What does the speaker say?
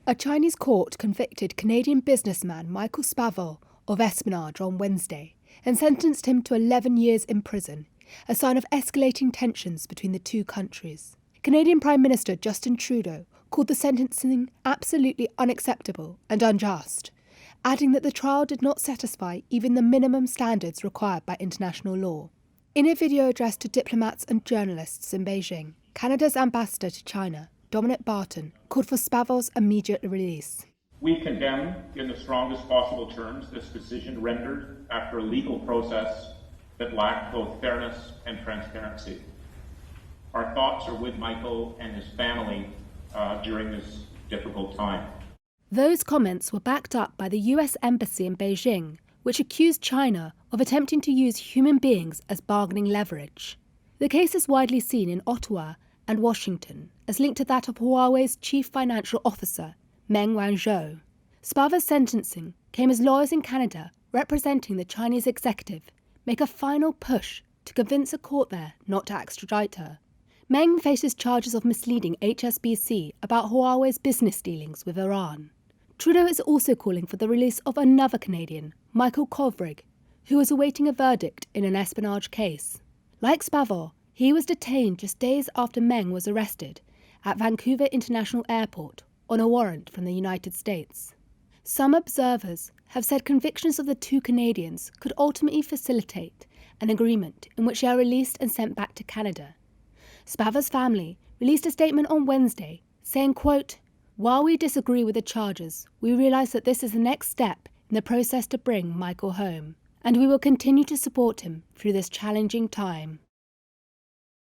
A Chinese court convicted Canadian businessman Michael Spavor of espionage on Wednesday and sentenced him to 11 years in prison, a sign of escalating tensions between the two countries. Canadian Prime Minister Justin Trudeau called the sentencing absolutely unacceptable and unjust, adding that the trial did not satisfy even the minimum standards required by international law. In a video addressed to diplomats and journalists in Beijing, Canada's ambassador to China, Dominic Barton, called for Spavor's immediate release. We condemn in the strongest possible terms this decision rendered after a legal process that lacked both fairness and transparency. Our thoughts are with Michael and his family during this difficult time. Those comments were backed up by the US Embassy in Beijing, which accused China of attempting to use human beings as bargaining leverage. The case is widely seen in Ottawa and Washington as linked to that of Huawei's chief financial officer, Meng Wanzhou. Spavor's sentencing came as lawyers in Canada representing the Chinese executive make a final push to convince a court there not to extradite her. Meng faces charges of misleading HSBC about Huawei's business dealings with Iran. Trudeau is also calling for the release of another Canadian, Michael Kovrig, who is awaiting a verdict in an espionage case. Like Spavor, he was detained just days after Meng was arrested at Vancouver International Airport on a warrant from the United States. Some observers have said convictions of the two Canadians could ultimately facilitate an agreement in which they are released and sent back to Canada. Spavor's family released a statement on Wednesday saying, quote, "While we disagree with the charges, we realise that this is the next step in the process to bring Michael home, and we will continue to support him through this challenging time."